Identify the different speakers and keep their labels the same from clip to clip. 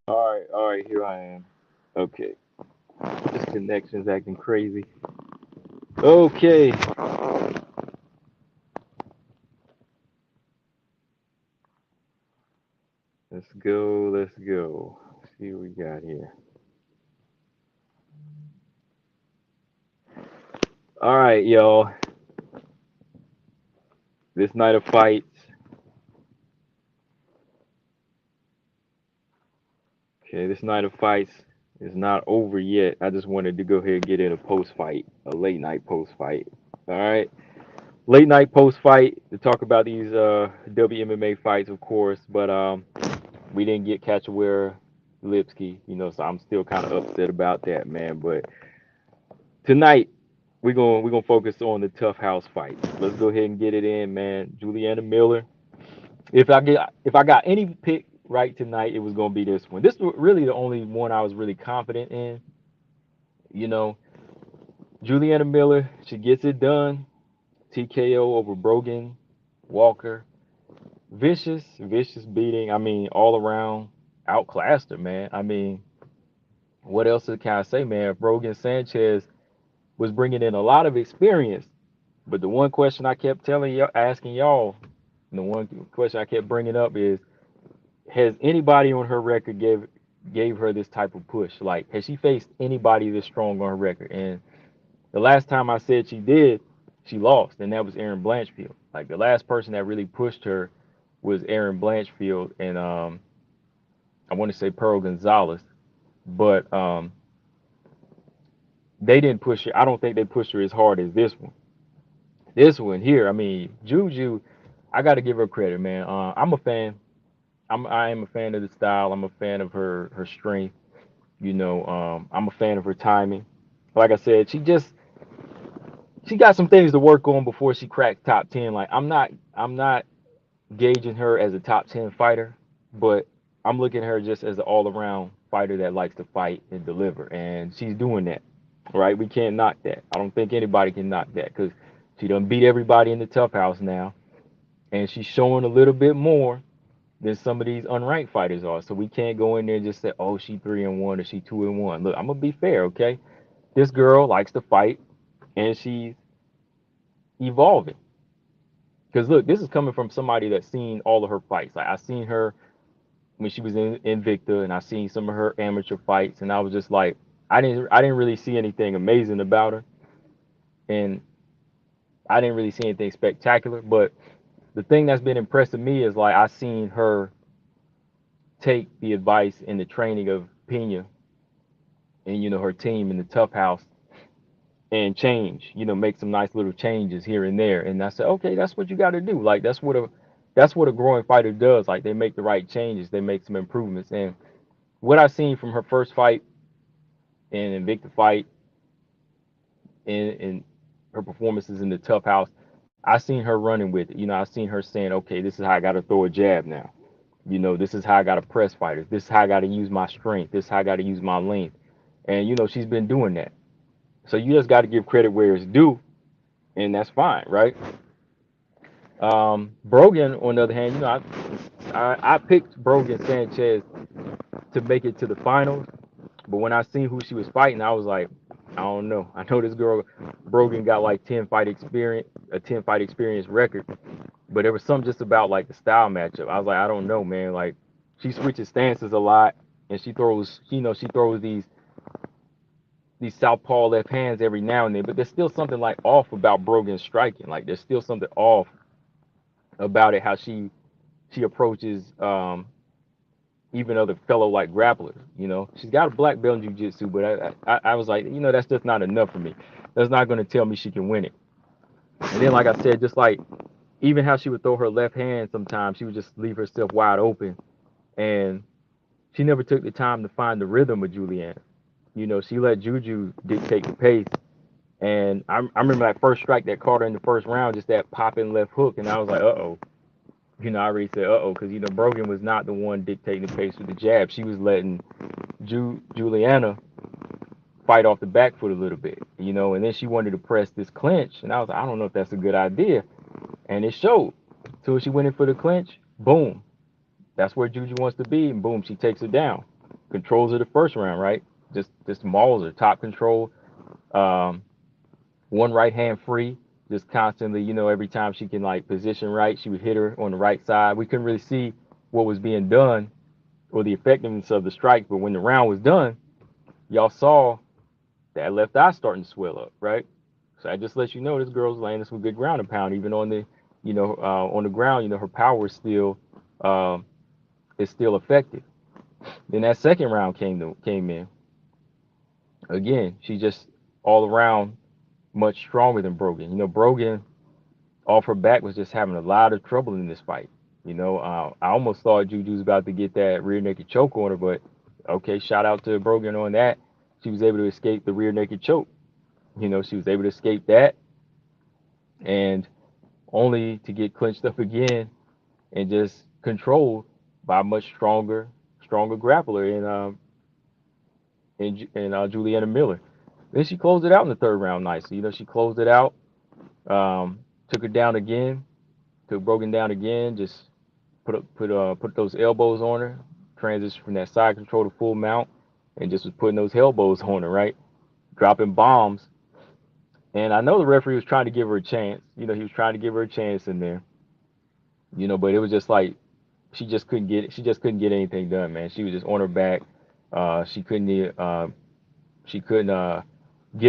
Speaker 1: All right, here I am. Okay, this connection's acting crazy. Okay, let's go, let's go. See what we got here. All right, y'all. This night of fights. Okay, this night of fights is not over yet. I just wanted to go ahead and get in a post fight, a late night post fight. All right, late night post fight to talk about these WMMA fights, of course, but we didn't get Cachoeira Lipsky, so I'm still kind of upset about that, man. But tonight we're gonna focus on the tough house fights. Let's go ahead and get it in, man. Julianna Miller. If I got any pick right tonight, it was gonna be this one. This was really the only one I was really confident in. You know, Julianna Miller, she gets it done. TKO over Brogan Walker. Vicious beating. I mean, all around outclassed her, man. I mean, what else can I say, man? Brogan Sanchez was bringing in a lot of experience, but the one question I kept asking y'all, and the one question I kept bringing up is, has anybody on her record gave her this type of push? Like, has she faced anybody this strong on her record? And the last time I said she did, she lost, and that was Aaron Blanchfield. Like the last person that really pushed her was Aaron Blanchfield, and I want to say Pearl Gonzalez, but they didn't push her. I don't think they pushed her as hard as this one. This one here, I mean, Juju, I got to give her credit, man. I'm a fan. I am a fan of the style. I'm a fan of her strength. I'm a fan of her timing. Like I said, she got some things to work on before she cracks top 10. Like I'm not gauging her as a top 10 fighter, but I'm looking at her just as an all-around fighter that likes to fight and deliver, and she's doing that. Right? We can't knock that. I don't think anybody can knock that because she done beat everybody in the tough house now, and she's showing a little bit more than some of these unranked fighters are. So we can't go in there and just say, "Oh, she 3-1 or she 2-1." Look, I'm gonna be fair, okay? This girl likes to fight, and she's evolving. Because look, this is coming from somebody that's seen all of her fights. Like I seen her when she was in Invicta, and I seen some of her amateur fights, and I was just like, I didn't really see anything amazing about her, and I didn't really see anything spectacular. But the thing that's been impressing me is like I seen her take the advice and the training of Pena and her team in the tough house and change, make some nice little changes here and there. And I said, okay, that's what you got to do. Like that's what a growing fighter does. Like they make the right changes, they make some improvements. And what I've seen from her first fight and Invicta fight and her performances in the tough house, I seen her running with it. I seen her saying, okay, this is how I got to throw a jab now. This is how I got to press fighters. This is how I got to use my strength. This is how I got to use my length. And she's been doing that. So you just got to give credit where it's due, and that's fine, right? Brogan, on the other hand, I picked Brogan Sanchez to make it to the finals, but when I seen who she was fighting, I was like, I don't know. I know this girl Brogan got like 10 fight experience record, but there was something just about like the style matchup. I was like, I don't know, man. Like she switches stances a lot, and she throws these southpaw left hands every now and then, but there's still something like off about Brogan's striking. Like there's still something off about it how she approaches even other fellow like grapplers. She's got a black belt in jiu-jitsu, but I was like, that's just not enough for me. That's not going to tell me she can win it. And then, like I said, just like even how she would throw her left hand sometimes, she would just leave herself wide open, and she never took the time to find the rhythm of Juliana. She let Juju dictate the pace. And I remember that first strike that caught her in the first round, just that popping left hook, and I was like, uh-oh. I already said uh-oh, because Brogan was not the one dictating the pace with the jab. She was letting Juliana fight off the back foot a little bit, and then she wanted to press this clinch, and I was like, I don't know if that's a good idea, and it showed. So she went in for the clinch, boom, that's where Juju wants to be, and boom, she takes her down. controls her the first round, right? Just mauls her, top control. Um, one right hand free, just constantly, every time she can like position right, she would hit her on the right side. We couldn't really see what was being done or the effectiveness of the strike, but when the round was done, y'all saw that left eye starting to swell up, right? So I just let you know this girl's landing some good ground and pound, even on the, on the ground. Her power um, is still effective. Then that second round came in. Again, she just all around much stronger than Brogan. Brogan off her back was just having a lot of trouble in this fight. I almost thought Juju was about to get that rear naked choke on her, but okay, shout out to Brogan on that. She was able to escape the rear naked choke. She was able to escape that, and only to get clinched up again and just controlled by a much stronger grappler in Julianna Miller. Then she closed it out in the third round nicely. She closed it out, took her down again, took Brogan down again, just put those elbows on her, transition from that side control to full mount, and just was putting those elbows on her, right? Dropping bombs. And I know the referee was trying to give her a chance. He was trying to give her a chance in there. But it was just like she just couldn't get anything done, man. She was just on her back. She couldn't get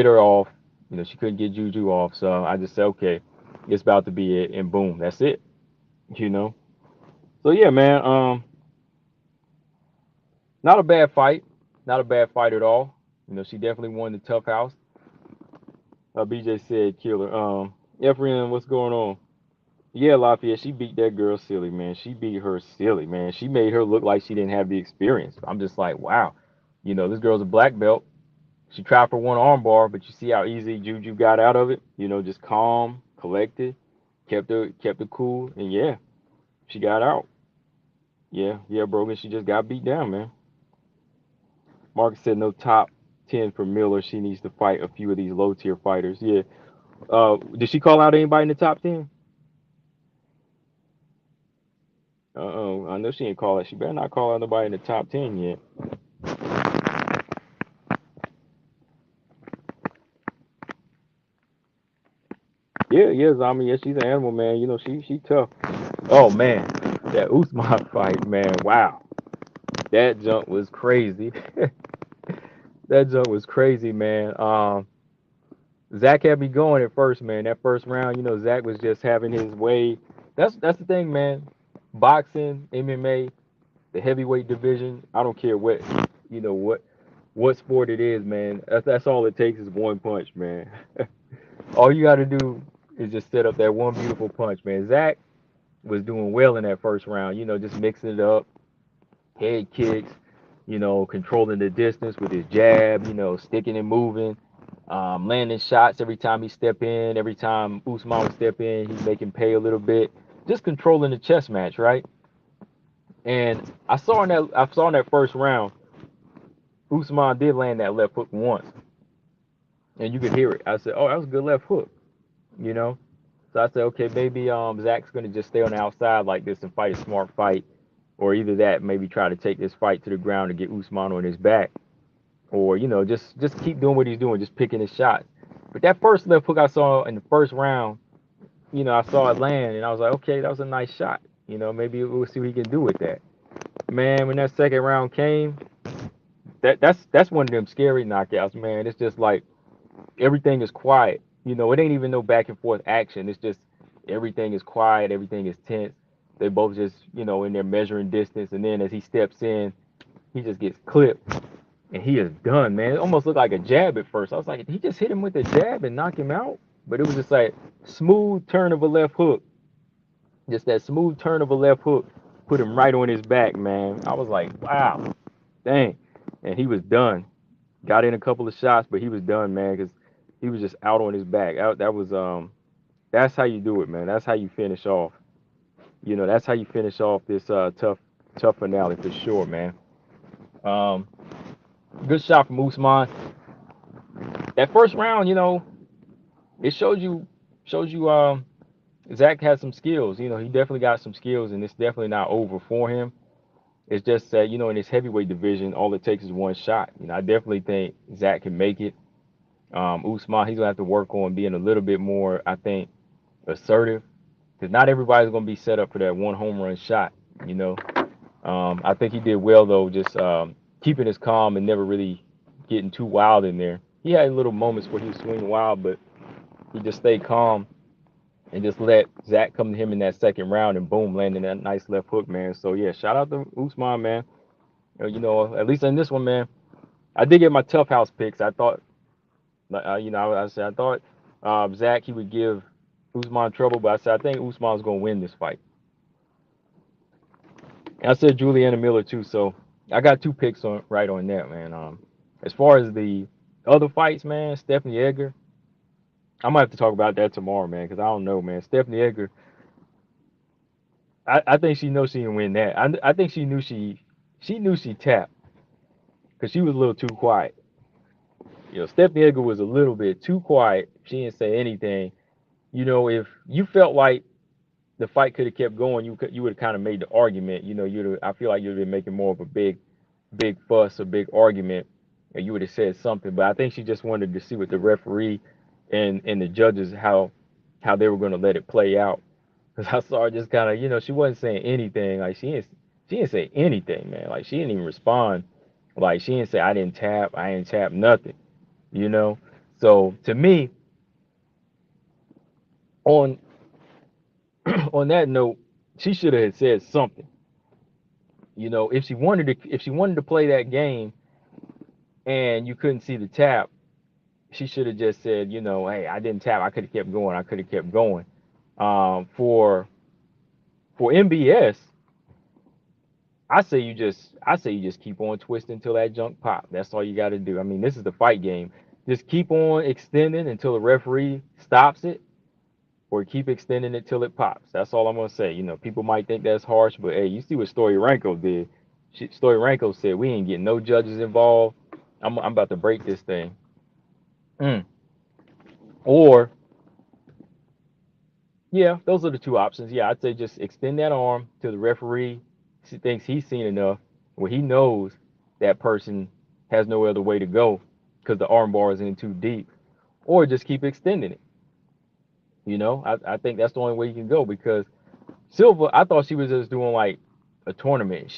Speaker 1: her off. She couldn't get Juju off. So I just said, okay, it's about to be it, and boom, that's it. You know. So yeah, man. Not a bad fight. Not a bad fight at all. She definitely won the tough house. BJ said killer. Ephraim, what's going on? Yeah, Lafayette, she beat that girl silly, man. She beat her silly, man. She made her look like she didn't have the experience. I'm just like, wow. This girl's a black belt. She tried for one armbar, but you see how easy Juju got out of it. Just calm, collected, kept it cool, and yeah, she got out. Yeah, Brogan. She just got beat down, man. Marcus said no top 10 for Miller. She needs to fight a few of these low tier fighters. Yeah. Did she call out anybody in the top 10? Uh-oh. I know she ain't call it. She better not call out nobody in the top 10 yet. Yeah, Zami. Yeah, she's an animal, man. She tough. Oh man, that Usman fight, man. Wow, that jump was crazy. That jump was crazy, man. Zach had me going at first, man. That first round, Zach was just having his way. That's the thing, man. Boxing, MMA, the heavyweight division. I don't care what sport it is, man. That's all it takes is one punch, man. All you got to do is just set up that one beautiful punch, man. Zach was doing well in that first round, just mixing it up, head kicks, controlling the distance with his jab, sticking and moving, landing shots every time he step in, every time Usman would step in, he's making pay a little bit, just controlling the chess match, right? And I saw in that first round, Usman did land that left hook once, and you could hear it. I said, oh, that was a good left hook, you know. So I said, okay, maybe Zach's gonna just stay on the outside like this and fight a smart fight, or either that, maybe try to take this fight to the ground and get Usman on his back, or just keep doing what he's doing, just picking his shots. But that first left hook I saw in the first round, I saw it land, and I was like, okay, that was a nice shot. Maybe we'll see what he can do with that. Man, when that second round came, that's one of them scary knockouts, man. It's just like everything is quiet. It ain't even no back and forth action. It's just everything is quiet, everything is tense. They both just, in their measuring distance, and then as he steps in, he just gets clipped, and he is done, man. It almost looked like a jab at first. I was like, did he just hit him with a jab and knock him out? But it was just like smooth turn of a left hook, just that smooth turn of a left hook, put him right on his back, man. I was like, wow, dang, and he was done. Got in a couple of shots, but he was done, man, because he was just out on his back. That's how you do it, man. That's how you finish off. That's how you finish off this tough finale for sure, man. Um, Good shot from Usman. That first round, it showed you Zach has some skills. He definitely got some skills, and it's definitely not over for him. It's just that, in this heavyweight division, all it takes is one shot. I definitely think Zach can make it. Usman, he's gonna have to work on being a little bit more, I think, assertive, because not everybody's gonna be set up for that one home run shot. You know, I think he did well though, just keeping his calm and never really getting too wild in there. He had little moments where he was swinging wild, but he just stayed calm and just let Zach come to him in that second round and boom, landing that nice left hook, man. So yeah, shout out to Usman, man. At least in this one, man, I did get my tough house picks. I thought, I said I thought Zach he would give Usman trouble, but I said I think Usman's gonna win this fight. And I said Julianna Miller too, so I got two picks on right on that, man. As far as the other fights, man, Stephanie Edgar, I might have to talk about that tomorrow, man, because I don't know, man. Stephanie Edgar, I think she knows she can win that. I think she knew she tapped because she was a little too quiet. Stephanie Edgar was a little bit too quiet. She didn't say anything. If you felt like the fight could have kept going, you would have kind of made the argument. I feel like you'd have been making more of a big fuss, a big argument, and you would have said something. But I think she just wanted to see what the referee and the judges how they were going to let it play out. Because I saw her just kind of, she wasn't saying anything. Like she didn't say anything, man. Like she didn't even respond. Like she didn't say I didn't tap nothing. You know. So to me, on on that note, she should have said something. If she wanted to play that game and you couldn't see the tap, she should have just said, hey, I didn't tap. I could have kept going. I could have kept going. For MBS, I say you just keep on twisting until that junk pop. That's all you got to do. I mean, this is the fight game. Just keep on extending until the referee stops it, or keep extending it till it pops. That's all I'm gonna say. People might think that's harsh, but hey, you see what Story Ranko did. Story Ranko said we ain't getting no judges involved. I'm about to break this thing. Mm. Or yeah, those are the two options. Yeah, I'd say just extend that arm till the referee thinks he's seen enough, where he knows that person has no other way to go because the arm bar is in too deep, or just keep extending it. I think that's the only way you can go because Silva, I thought she was just doing like a tournament.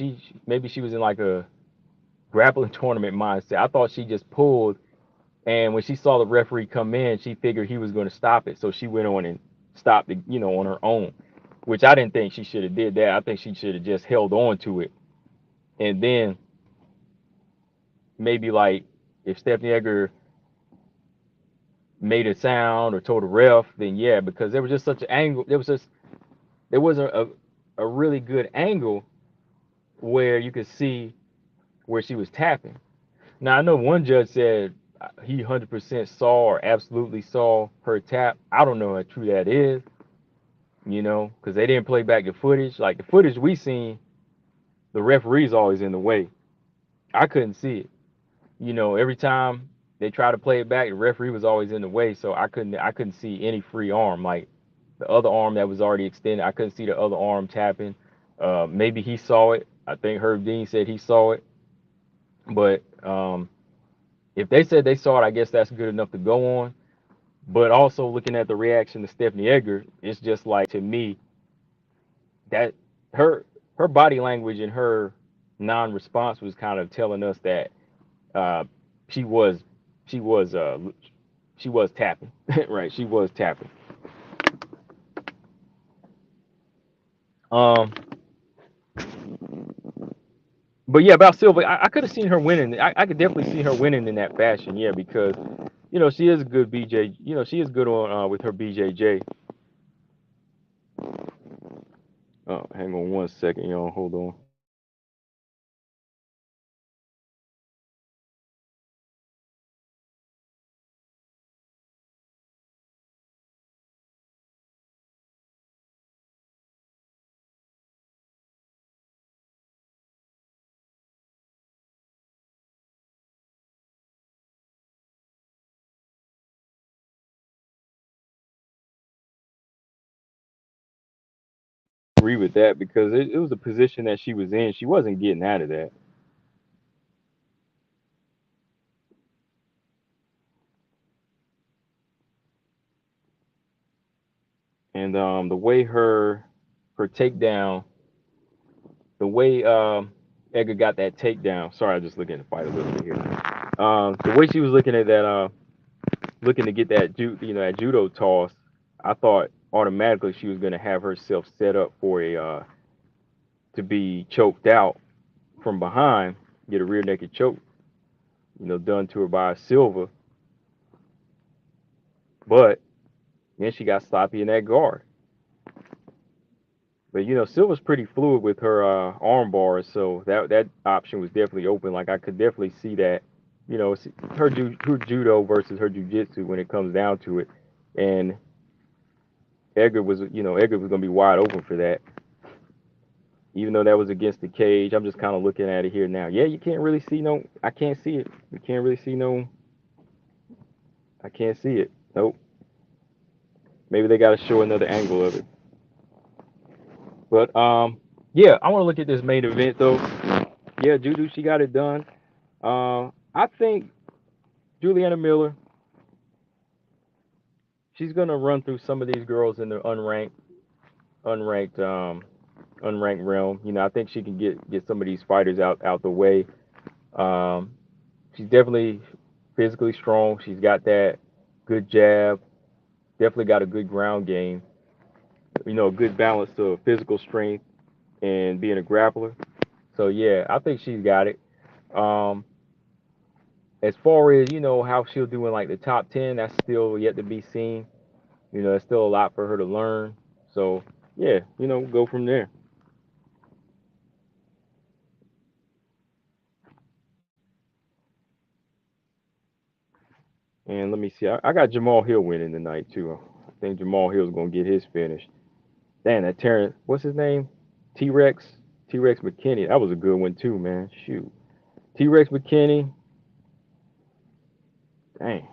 Speaker 1: Maybe she was in like a grappling tournament mindset. I thought she just pulled, and when she saw the referee come in, she figured he was going to stop it, so she went on and stopped it, on her own. Which I didn't think she should have did that. I think she should have just held on to it, and then maybe like if Stephanie Edgar made a sound or told the ref, then yeah, because there was just such an angle. There wasn't a really good angle where you could see where she was tapping. Now I know one judge said he 100% saw or absolutely saw her tap. I don't know how true that is, because they didn't play back the footage. Like the footage we seen, the referee's always in the way. I couldn't see it. Every time they try to play it back, the referee was always in the way, so I couldn't see any free arm. Like the other arm that was already extended, I couldn't see the other arm tapping. Maybe he saw it. I think Herb Dean said he saw it, but if they said they saw it, I guess that's good enough to go on. But also looking at the reaction to Stephanie Edgar, it's just like to me that her body language and her non-response was kind of telling us that uh, she was she was uh, she was tapping, right? She was tapping. Um, but yeah, about Silva, I could have seen her winning. I could definitely see her winning in that fashion, yeah, because she is a good BJ. She is good on with her BJJ. Oh, hang on one second, y'all. Hold on. agree with that because it was a position that she was in. She wasn't getting out of that. And the way her takedown, the way Edgar got that takedown. Sorry, I'm just looking at the fight a little bit here. The way she was looking at that, looking to get that that judo toss, I thought automatically she was gonna have herself set up for a to be choked out from behind, get a rear naked choke, done to her by Silva. But then she got sloppy in that guard. But Silva's pretty fluid with her arm bars, so that option was definitely open. Like I could definitely see that, her judo versus her jujitsu when it comes down to it, and Edgar was gonna be wide open for that. Even though that was against the cage, I'm just kind of looking at it here now. Yeah, you can't really see no. I can't see it. You can't really see no. I can't see it. Nope. Maybe they got to show another angle of it. But yeah, I want to look at this main event though. Yeah, Juju, she got it done. I think Julianna Miller, she's gonna run through some of these girls in the unranked, unranked realm. I think she can get some of these fighters out the way. Um, she's definitely physically strong. She's got that good jab. Definitely got a good ground game. A good balance of physical strength and being a grappler. So yeah, I think she's got it. Um, as far as how she'll do in like the top 10, that's still yet to be seen. There's still a lot for her to learn. So yeah, go from there. And let me see. I got Jamal Hill winning tonight too. I think Jamal Hill's gonna get his finish. Damn, that Terrence, what's his name? T Rex. T Rex McKinney. That was a good one too, man. Shoot. T Rex McKinney. Dang.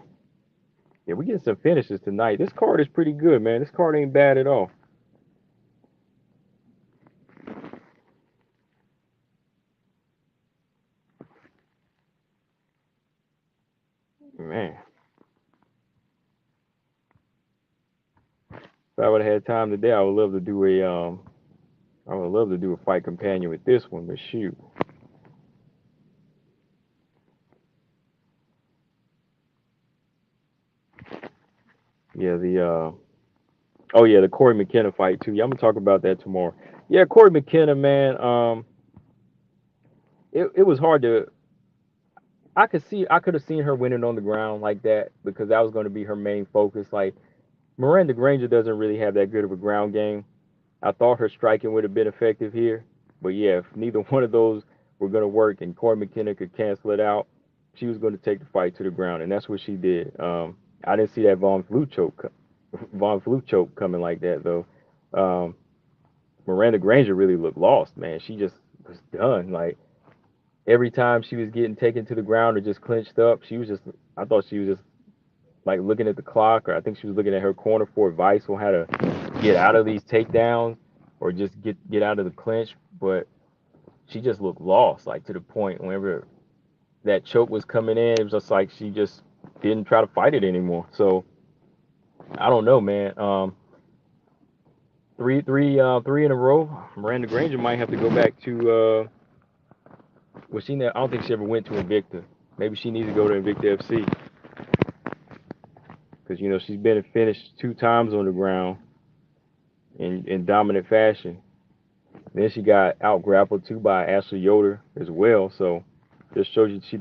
Speaker 1: Yeah, we getting some finishes tonight. This card is pretty good, man. This card ain't bad at all. Man. If I would have had time today, I would love to do a fight companion with this one, but shoot. Yeah, oh yeah, the Corey McKenna fight too. Yeah, I'm gonna talk about that tomorrow. Yeah, Corey McKenna, man. It was hard to. I could have seen her winning on the ground like that because that was going to be her main focus. Like Miranda Granger doesn't really have that good of a ground game. I thought her striking would have been effective here, but yeah, if neither one of those were going to work and Corey McKenna could cancel it out, she was going to take the fight to the ground, and that's what she did. I didn't see that Von Flue choke coming like that though. Um, Miranda Granger really looked lost, man. She just was done. Like every time she was getting taken to the ground or just clinched up, I thought she was just like looking at the clock, or I think she was looking at her corner for advice on how to get out of these takedowns or just get out of the clinch. But she just looked lost, like to the point whenever that choke was coming in, it was just like she just didn't try to fight it anymore. So I don't know, man. Three in a row. Miranda Granger might have to go back to. Well, I don't think she ever went to Invicta. Maybe she needs to go to Invicta FC because she's been finished 2 times on the ground in dominant fashion. Then she got out grappled too by Ashley Yoder as well. So just shows you she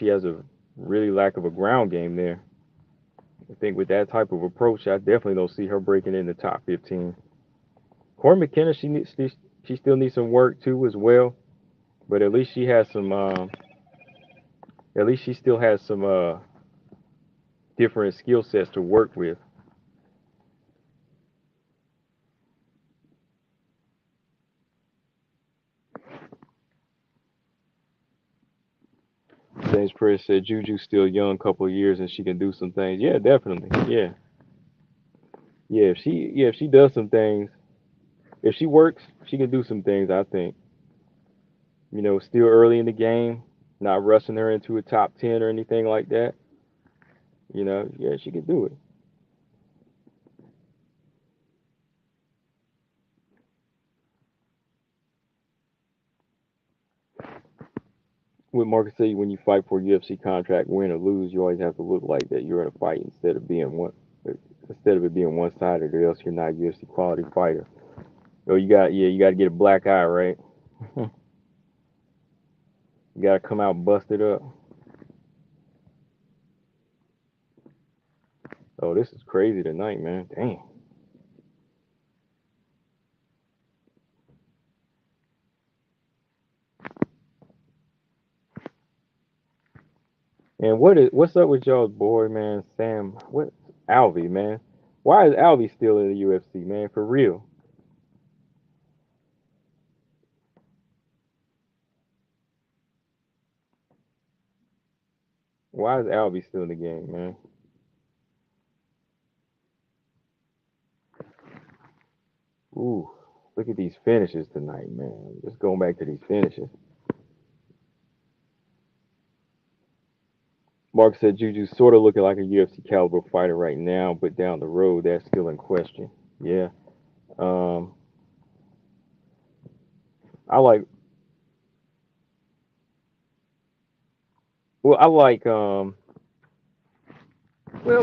Speaker 1: has a really lack of a ground game there. I think with that type of approach, I definitely don't see her breaking in the top 15. Corey McKenna, she still needs some work too as well, but at least she has some. At least she still has some different skill sets to work with. James Perez said Juju's still young, couple of years, and she can do some things. Yeah, definitely. Yeah, yeah. If she does some things, if she works, she can do some things. I think. Still early in the game, not rushing her into a top 10 or anything like that. Yeah, she can do it. With Marcus say when you fight for a UFC contract, win or lose, you always have to look like that you're in a fight instead of it being one sided, or else you're not a UFC quality fighter. Oh, you got to get a black eye, right? You got to come out busted up. Oh, this is crazy tonight, man. Damn. And what's up with y'all's boy, man? Sam, what Alvey, man? Why is Alvey still in the UFC, man? For real? Why is Alvey still in the game, man? Ooh, look at these finishes tonight, man. Just going back to these finishes. Mark said Juju's sort of looking like a UFC caliber fighter right now, but down the road, that's still in question. Yeah. Um, I like. Well, I like. Well,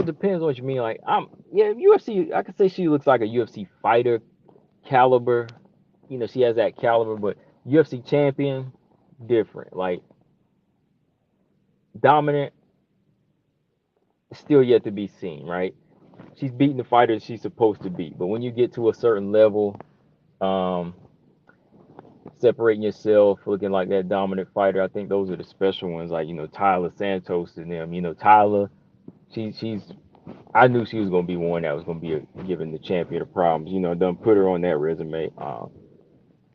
Speaker 1: it depends on what you mean. Like, yeah, UFC. I could say she looks like a UFC fighter caliber. She has that caliber, but UFC champion, different. Like, dominant, still yet to be seen, right? She's beating the fighters she's supposed to beat, but when you get to a certain level, um, separating yourself, looking like that dominant fighter, I think those are the special ones. Like Tyler Santos and them. Tyler, she's. I knew she was gonna be one that was gonna be given the champion of problems. Done put her on that resume.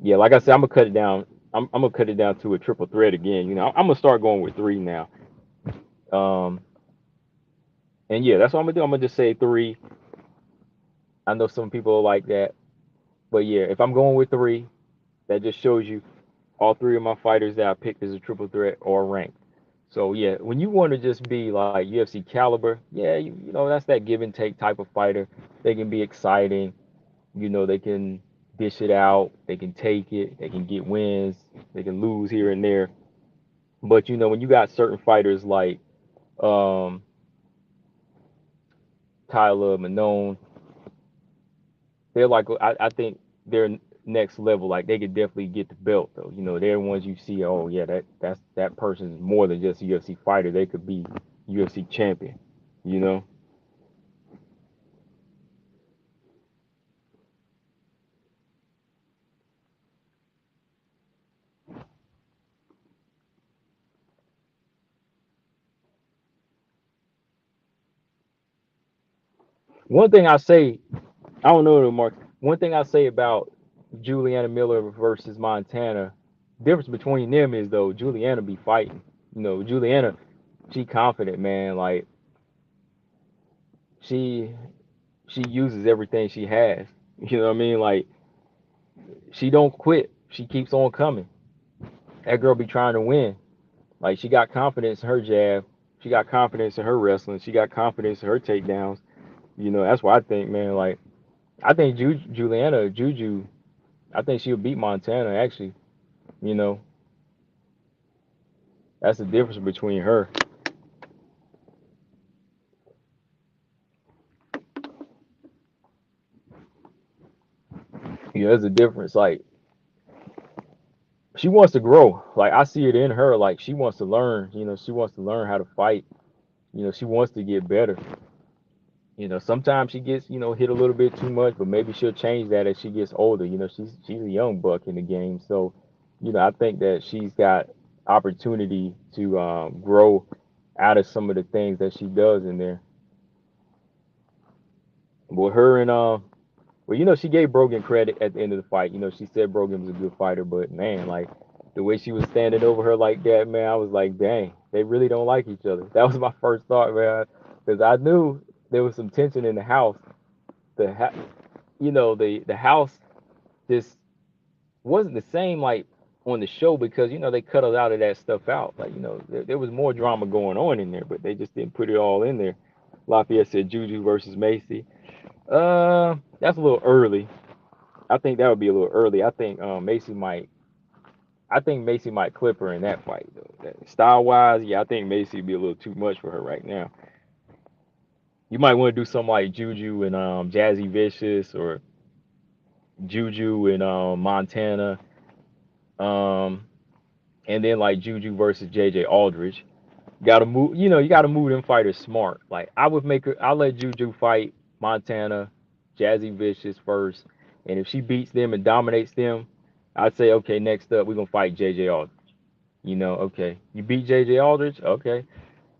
Speaker 1: Yeah, like I said, I'm gonna cut it down. I'm gonna cut it down to a triple threat again. I'm gonna start going with three now. Um, and yeah, that's what I'm gonna do. I'm gonna just say three. I know some people like that, but yeah, if I'm going with three, that just shows you all three of my fighters that I picked as a triple threat are ranked. So yeah, when you want to just be like UFC caliber, yeah, that's that give and take type of fighter. They can be exciting. They can dish it out. They can take it. They can get wins. They can lose here and there. But when you got certain fighters like um, Tyler Manone, they're like I think they're next level. Like they could definitely get the belt though. They're the ones you see. Oh yeah, that person's more than just a UFC fighter. They could be UFC champion. You know. One thing I say, I don't know, Mark. One thing I say about Juliana Miller versus Montana, difference between them is though Juliana be fighting. Juliana, she confident, man. Like she she uses everything she has. You know what I mean? Like she don't quit. She keeps on coming. That girl be trying to win. Like she got confidence in her jab. She got confidence in her wrestling. She got confidence in her takedowns. That's why I think, man. Like I think Juliana Juju. I think she'll beat Montana. Actually, you know that's the difference between her. There's a difference. Like she wants to grow. Like I see it in her. Like she wants to learn. She wants to learn how to fight. She wants to get better. Sometimes she gets, hit a little bit too much, but maybe she'll change that as she gets older. She's a young buck in the game, so I think that she's got opportunity to grow out of some of the things that she does in there. But her and well, she gave Brogan credit at the end of the fight. She said Brogan was a good fighter, but man, like the way she was standing over her like that, man, I was like, dang, they really don't like each other. That was my first thought, man, because I knew there was some tension in the house. The house just wasn't the same like on the show because they cut a lot of that stuff out. Like there was more drama going on in there, but they just didn't put it all in there. Lafayette said Juju versus Macy. That's a little early. I think that would be a little early. I think Macy might. I think Macy might clip her in that fight though. Style wise, yeah, I think Macy would be a little too much for her right now. You might want to do something like Juju and Jazzy Vicious or Juju and Montana. Um, and then like Juju versus JJ Aldridge. Got to move, you got to move them fighters smart. Like I'll let Juju fight Montana, Jazzy Vicious first, and if she beats them and dominates them, I'd say okay, next up we're gonna fight JJ Aldridge. Okay, you beat JJ Aldridge, okay,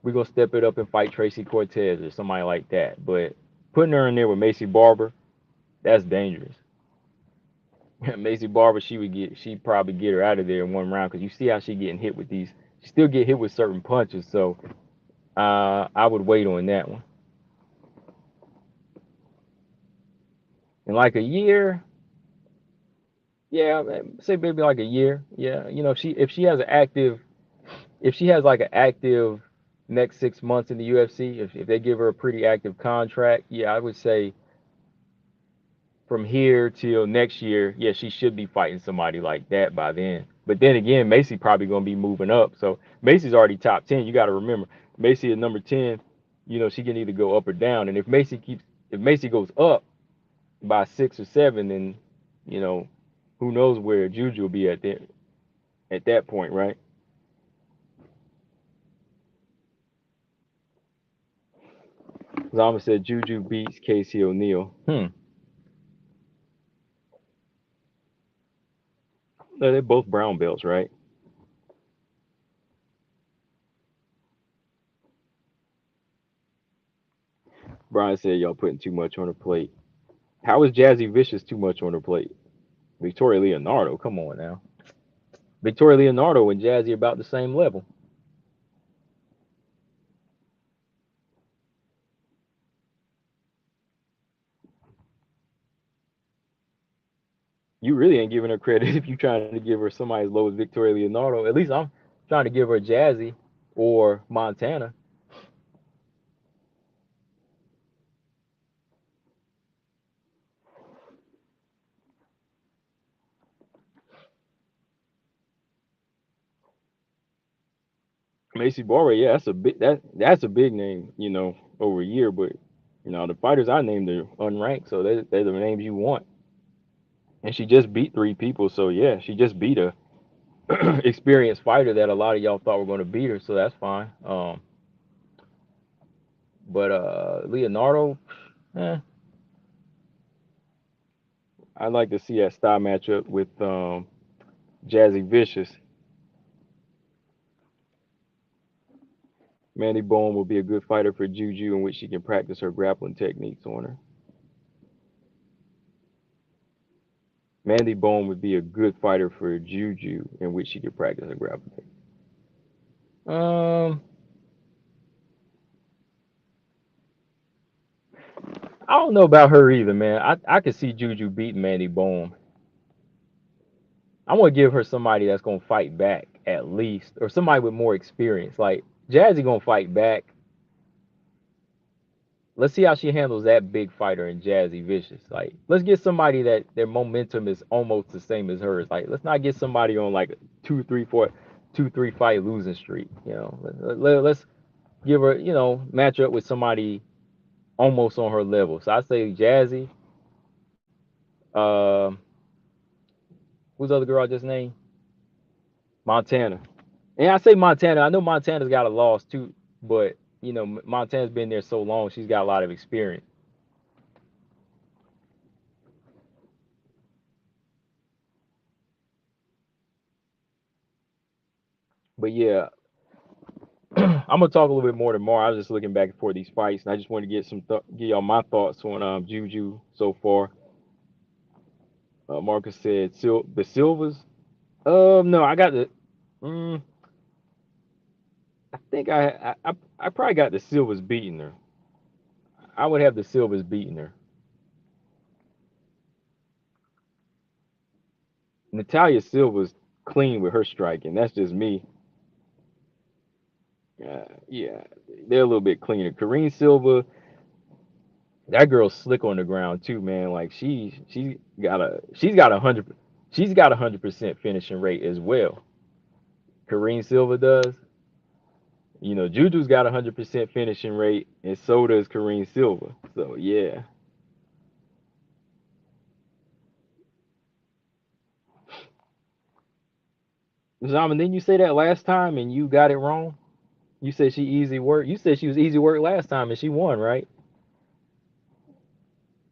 Speaker 1: we're gonna step it up and fight Tracy Cortez or somebody like that. But putting her in there with Macy Barber, that's dangerous. Macy Barber, she'd probably get her out of there in one round because you see how she getting hit with these. She still get hit with certain punches, so I would wait on that one. In like a year, yeah, say maybe like a year. Yeah, if she has like an active next 6 months in the UFC, if they give her a pretty active contract, yeah, I would say from here till next year, yeah, she should be fighting somebody like that by then. But then again, Macy probably gonna be moving up. So Macy's already top 10. You got to remember, Macy at number 10. She can either go up or down. And if Macy goes up by 6 or 7, then you know, who knows where Juju will be at that point, right? Zama said Juju beats Casey O'Neill. No, they're both brown belts, right? Brian said y'all putting too much on her plate. How is Jazzy Vicious too much on her plate? Victoria Leonardo, come on now. Victoria Leonardo and Jazzy about the same level. You really ain't giving her credit if you trying to give her somebody as low as Victoria Leonardo. At least I'm trying to give her Jazzy or Montana. Macy Barber, yeah, that's a big name, over a year. But the fighters I named are unranked, so they're the names you want. And she just beat 3 people, so yeah, she just beat a experienced fighter that a lot of y'all thought were going to beat her, so that's fine. But Leonardo, eh, I'd like to see that style matchup with Jazzy Vicious. Mandy Bone will be a good fighter for Juju, in which she can practice her grappling techniques on her. Mandy Bone would be a good fighter for Juju, in which she could practice her grappling techniques. I don't know about her either, man. I could see Juju beating Mandy Bone. I'm gonna give her somebody that's gonna fight back at least, or somebody with more experience. Like Jazzy gonna fight back. Let's see how she handles that big fighter in Jazzy Vicious. Like, let's get somebody that their momentum is almost the same as hers. Like, let's not get somebody on like a 2, 3 fight losing streak. Let's give her, match up with somebody almost on her level. So I say Jazzy. Uh, who's the other girl I just named? Montana. And I say Montana. I know Montana's got a loss too, but Montana's been there so long. She's got a lot of experience. But yeah, I'm gonna talk a little bit more tomorrow. I was just looking back for these fights, and I just want to get give y'all my thoughts on Juju so far. Marcus said the Silvas. No, I got the. Mm, I think I probably got the Silvas beating her. I would have the Silvas beating her. Natalia Silva's clean with her striking. That's just me. Yeah, they're a little bit cleaner. Karine Silva, that girl's slick on the ground too, man. Like she's got 100% finishing rate as well. Karine Silva does. You know, Juju's got 100% finishing rate, and so does Karine Silva. So yeah, Zaman, didn't you say that last time and you got it wrong? You said she easy work. You said she was easy work last time and she won, right?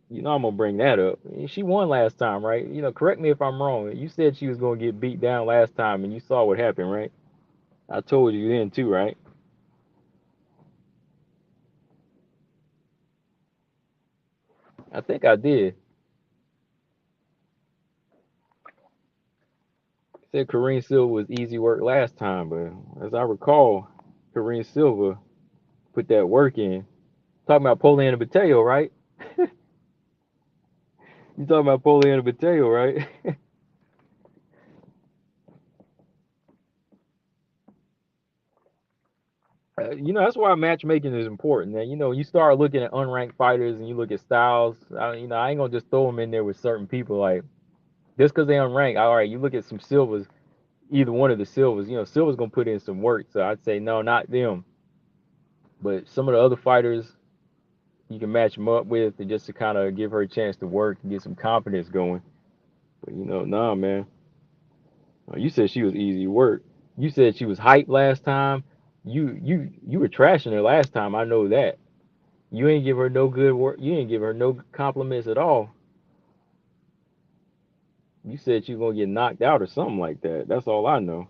Speaker 1: You know I'm gonna bring that up. She won last time, right? You know, correct me if I'm wrong. You said she was gonna get beat down last time, and you saw what happened, right? I told you then too, right? I think I did. Said Karine Silva was easy work last time, but as I recall, Karine Silva put that work in. Talking about Poliana Bateo, right? You talking about Poliana Bateo, right? You know that's why matchmaking is important. That you know you start looking at unranked fighters and you look at styles. You know I ain't gonna just throw them in there with certain people like just because they unranked. All right, you look at some Silvas, either one of the Silvas. You know Silva's gonna put in some work, so I'd say no, not them. But some of the other fighters you can match them up with, and just to kind of give her a chance to work and get some confidence going. But you know, nah, man. You said she was easy work. You said she was hyped last time. You were trashing her last time. I know that. You ain't give her no good work. You ain't give her no compliments at all. You said you gonna get knocked out or something like that. That's all I know.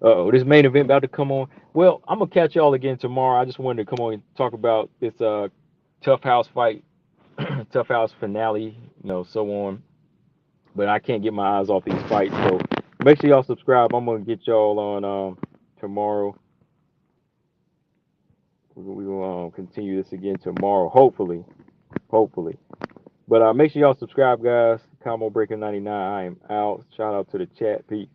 Speaker 1: Oh, this main event about to come on. Well, I'm gonna catch y'all again tomorrow. I just wanted to come on and talk about this tough house fight, tough house finale, so on. But I can't get my eyes off these fights, so make sure y'all subscribe. I'm gonna get y'all on tomorrow. We will continue this again tomorrow, hopefully, hopefully. But make sure y'all subscribe, guys. Combo Breaker 99. I am out. Shout out to the chat, Pete.